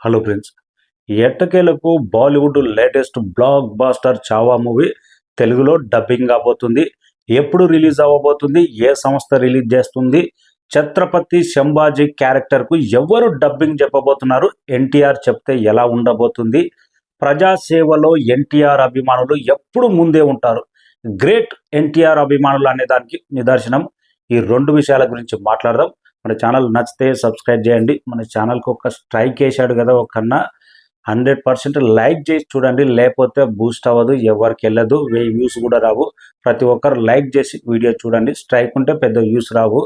Hello friends, ఎట్టకేలకు Bollywood latest black buster Chhaava movie తెలుగులో dubbing కాబోతుంది. ఎప్పుడు రిలీజ్ అవ్వబోతుంది, ఏ సంస్థ రిలీజ్ చేస్తుంది, ఛత్రపతి సంభాజీ క్యారెక్టర్కు ఎవరు డబ్బింగ్ చెప్పబోతున్నారు, ఎన్టీఆర్ చెప్తే ఎలా ఉండబోతుంది, ప్రజాసేవలో ఎన్టీఆర్ అభిమానులు ఎప్పుడు ముందే ఉంటారు, గ్రేట్ ఎన్టీఆర్ అభిమానులు అనే దానికి నిదర్శనం. ఈ రెండు విషయాల గురించి మాట్లాడదాం. మన ఛానల్ నచ్చితే సబ్స్క్రైబ్ చేయండి. మన ఛానల్కి ఒక స్ట్రైక్ వేసాడు కదా ఒక కన్నా, 100% లైక్ చేసి చూడండి, లేకపోతే బూస్ట్ అవ్వదు, ఎవరికి వెళ్ళదు, 1000 వ్యూస్ కూడా రావు. ప్రతి ఒక్కరు లైక్ చేసి వీడియో చూడండి. స్ట్రైక్ ఉంటే పెద్ద వ్యూస్ రావు.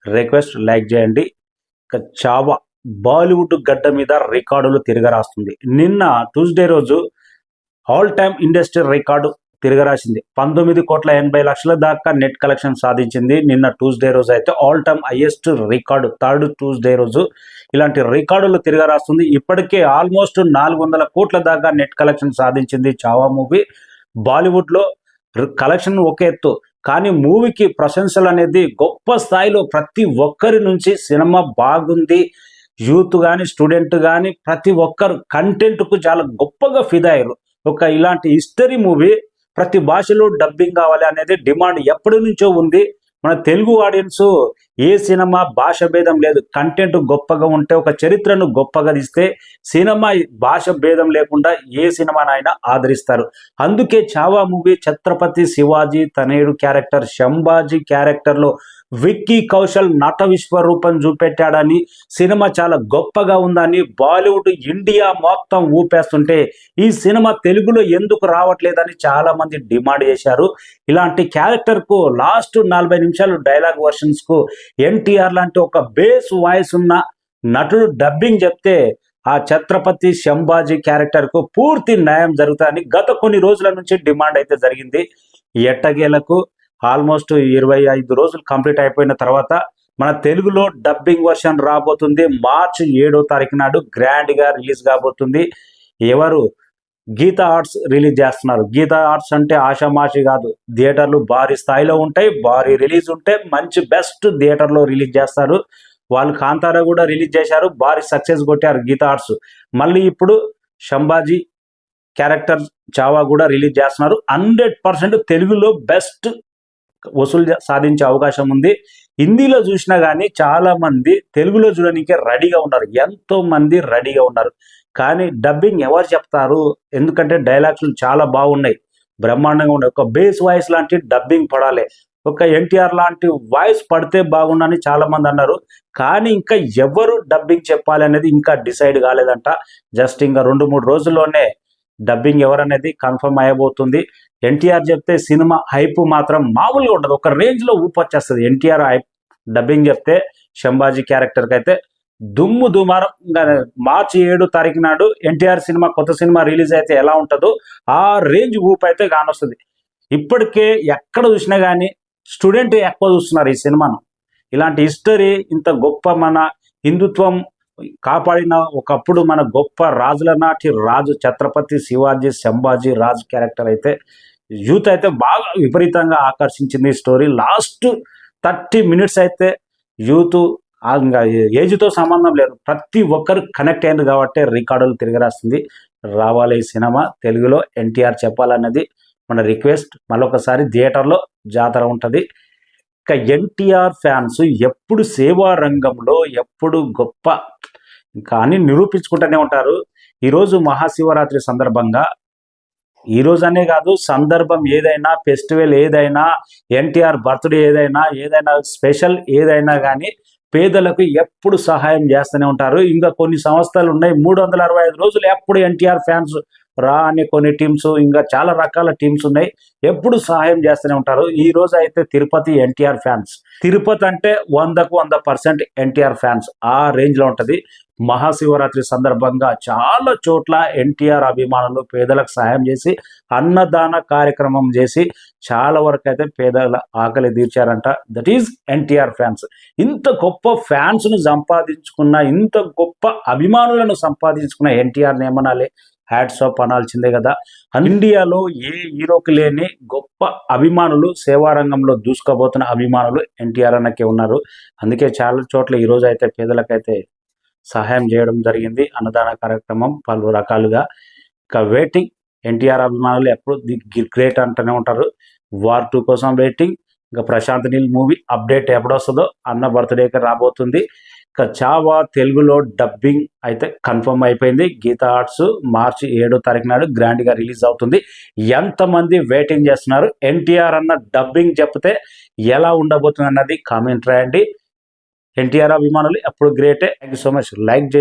రిక్వెస్ట్ లైక్ చేయండి. ఇక చావా బాలీవుడ్ గడ్డ మీద రికార్డులు తిరగరాస్తుంది. నిన్న ట్యూస్డే రోజు ఆల్ టైమ్ ఇండస్ట్రీ రికార్డు తిరగరాసింది. 19,80,00,000 దాకా నెట్ కలెక్షన్ సాధించింది. నిన్న ట్యూస్డే రోజు అయితే all time highest record, third Tuesday రోజు ఇలాంటి రికార్డులు తిరగరాస్తుంది. ఇప్పటికే ఆల్మోస్ట్ 400 కోట్ల దాకా నెట్ కలెక్షన్ సాధించింది చావా మూవీ. బాలీవుడ్లో కలెక్షన్ ఒక ఎత్తు, కానీ మూవీకి ప్రశంసలు అనేది గొప్ప స్థాయిలో ప్రతి ఒక్కరి నుంచి సినిమా బాగుంది, యూత్ కానీ స్టూడెంట్ కానీ ప్రతి ఒక్కరు కంటెంట్కు చాలా గొప్పగా ఫిదా అయ్యారు. ఇలాంటి హిస్టరీ మూవీ ప్రతి భాషలో డబ్బింగ్ కావాలి అనేది డిమాండ్ ఎప్పటి నుంచో ఉంది. మన తెలుగు ఆడియన్స్ ఏ సినిమా భాష భేదం లేదు, కంటెంట్ గొప్పగా ఉంటే, ఒక చరిత్రను గొప్పగా ఇస్తే సినిమా భాష భేదం లేకుండా ఏ సినిమానైనా ఆదరిస్తారు. అందుకే చావా మూవీ ఛత్రపతి శివాజీ తనయుడు క్యారెక్టర్ సంభాజీ క్యారెక్టర్లో విక్కీ కౌశల్ నట విశ్వరూపం చూపెట్టాడని, సినిమా చాలా గొప్పగా ఉందని బాలీవుడ్ ఇండియా మొత్తం ఊపేస్తుంటే ఈ సినిమా తెలుగులో ఎందుకు రావట్లేదని చాలా మంది డిమాండ్ చేశారు. ఇలాంటి క్యారెక్టర్కు లాస్ట్ 40 నిమిషాలు డైలాగ్ వర్షన్స్కు ఎన్టీఆర్ లాంటి ఒక బేస్ వాయిస్ ఉన్న నటుడు డబ్బింగ్ చెప్తే ఆ ఛత్రపతి సంభాజీ క్యారెక్టర్కు పూర్తి న్యాయం జరుగుతుందని గత కొన్ని రోజుల నుంచి డిమాండ్ అయితే జరిగింది. ఎట్టగేలకు ఆల్మోస్ట్ 25 రోజులు కంప్లీట్ అయిపోయిన తర్వాత మన తెలుగులో డబ్బింగ్ వర్షన్ రాబోతుంది. మార్చి 7వ తారీఖు నాడు గ్రాండ్గా రిలీజ్ కాబోతుంది. ఎవరు? గీతా ఆర్ట్స్ రిలీజ్ చేస్తున్నారు. గీతా ఆర్ట్స్ అంటే ఆషామాషి కాదు, థియేటర్లు భారీ స్థాయిలో ఉంటాయి, భారీ రిలీజ్ ఉంటాయి, మంచి బెస్ట్ థియేటర్లో రిలీజ్ చేస్తారు. వాళ్ళు కాంతారా కూడా రిలీజ్ చేశారు, భారీ సక్సెస్ కొట్టారు గీతా ఆర్ట్స్. మళ్ళీ ఇప్పుడు సంభాజీ క్యారెక్టర్ చావా కూడా రిలీజ్ చేస్తున్నారు. 100% తెలుగులో బెస్ట్ వసూలు సాధించే అవకాశం ఉంది. హిందీలో చూసినా కానీ చాలా మంది తెలుగులో చూడడానికి రెడీగా ఉన్నారు, ఎంతో మంది రెడీగా ఉన్నారు. కానీ డబ్బింగ్ ఎవరు చెప్తారు? ఎందుకంటే డైలాగ్స్ చాలా బాగున్నాయి, బ్రహ్మాండంగా ఉన్నాయి. ఒక బేస్ వాయిస్ లాంటి డబ్బింగ్ పడాలి, ఒక ఎన్టీఆర్ లాంటి వాయిస్ పడితే బాగుండని చాలా మంది అన్నారు. కానీ ఇంకా ఎవరు డబ్బింగ్ చెప్పాలి అనేది ఇంకా డిసైడ్ కాలేదంట. జస్ట్ ఇంకా 2-3 రోజుల్లోనే డబ్బింగ్ ఎవరనేది కన్ఫర్మ్ అయ్యబోతుంది. ఎన్టీఆర్ చెప్తే సినిమా హైప్ మాత్రం మామూలుగా ఉంటుంది, ఒక రేంజ్లో ఊపొచ్చేస్తుంది. ఎన్టీఆర్ హైప్ డబ్బింగ్ చెప్తే సంభాజీ క్యారెక్టర్కి అయితే దుమ్ము దుమారం. మార్చి 7వ తారీఖు నాడు ఎన్టీఆర్ సినిమా, కొత్త సినిమా రిలీజ్ అయితే ఎలా ఉంటుందో ఆ రేంజ్ ఊపు అయితే కానొస్తుంది. ఇప్పటికే ఎక్కడ చూసినా కానీ స్టూడెంట్ ఎక్కువ చూస్తున్నారు ఈ సినిమాను. ఇలాంటి హిస్టరీ, ఇంత గొప్ప మన హిందుత్వం కాపాడిన ఒకప్పుడు మన గొప్ప రాజుల నాటి రాజు ఛత్రపతి శివాజీ సంభాజీ రాజు క్యారెక్టర్ అయితే యూత్ అయితే బాగా విపరీతంగా ఆకర్షించింది. స్టోరీ లాస్ట్ 30 మినిట్స్ అయితే యూత్ ఏజ్తో సంబంధం లేదు, ప్రతి ఒక్కరు కనెక్ట్ అయింది కాబట్టి రికార్డులు తిరగరాస్తుంది. రావాలి ఈ సినిమా తెలుగులో, ఎన్టీఆర్ చెప్పాలన్నది మన రిక్వెస్ట్. మరొకసారి థియేటర్లో జాతర ఉంటుంది. ఇక ఎన్టీఆర్ ఫ్యాన్స్ ఎప్పుడు సేవా రంగంలో ఎప్పుడు గొప్ప ఇంకా అని నిరూపించుకుంటూనే ఉంటారు. ఈరోజు మహాశివరాత్రి సందర్భంగా, ఈరోజు అనే కాదు, సందర్భం ఏదైనా, ఫెస్టివల్ ఏదైనా, ఎన్టీఆర్ బర్త్డే ఏదైనా స్పెషల్ ఏదైనా కానీ పేదలకు ఎప్పుడు సహాయం చేస్తూనే ఉంటారు. ఇంకా కొన్ని సంస్థలు ఉన్నాయి, 365 రోజులు ఎప్పుడు ఎన్టీఆర్ ఫ్యాన్స్ రా అనే కొన్ని టీమ్స్, ఇంకా చాలా రకాల టీమ్స్ ఉన్నాయి, ఎప్పుడు సహాయం చేస్తూనే ఉంటారు. ఈ రోజు అయితే తిరుపతి ఎన్టీఆర్ ఫ్యాన్స్, తిరుపతి అంటే 100కు 100% ఎన్టీఆర్ ఫ్యాన్స్ ఆ రేంజ్లో ఉంటుంది. మహాశివరాత్రి సందర్భంగా చాలా చోట్ల ఎన్టీఆర్ అభిమానులు పేదలకు సహాయం చేసి అన్నదాన కార్యక్రమం చేసి చాలా వరకు అయితే పేదల ఆకలి తీర్చారంట. That is NTR fans. ఇంత గొప్ప ఫ్యాన్స్ను సంపాదించుకున్న, ఇంత గొప్ప అభిమానులను సంపాదించుకున్న ఎన్టీఆర్ని ఏమనాలి, హ్యాట్స్ ఆఫ్ అనాల్సిందే కదా. ఇండియాలో ఏ హీరోకి లేని గొప్ప అభిమానులు, సేవారంగంలో దూసుకోబోతున్న అభిమానులు ఎన్టీఆర్ అన్నకే ఉన్నారు. అందుకే చాలా చోట్ల ఈరోజు అయితే పేదలకైతే సహాయం చేయడం జరిగింది. అన్నదాన కార్యక్రమం పలు రకాలుగా. ఇక వెయిటింగ్ ఎన్టీఆర్ అభిమానులు ఎప్పుడు ది గ్రేట్ అంటూనే ఉంటారు. వార్ 2 కోసం వెయిటింగ్. ఇక ప్రశాంత్ నీల్ మూవీ అప్డేట్ ఎప్పుడొస్తుందో, అన్న బర్త్డేకి రాబోతుంది. ఇక చావా తెలుగులో డబ్బింగ్ అయితే కన్ఫర్మ్ అయిపోయింది. గీతా ఆర్ట్స్ మార్చి 7వ తారీఖు నాడు గ్రాండ్గా రిలీజ్ అవుతుంది. ఎంతమంది వెయిటింగ్ చేస్తున్నారు? ఎన్టీఆర్ అన్న డబ్బింగ్ చెప్తే ఎలా ఉండబోతుంది అన్నది కామెంట్ రాయండి. ఎన్టీఆర్ అభిమానులు ఎప్పుడు గ్రేటే. Thank you so much. Like చేసి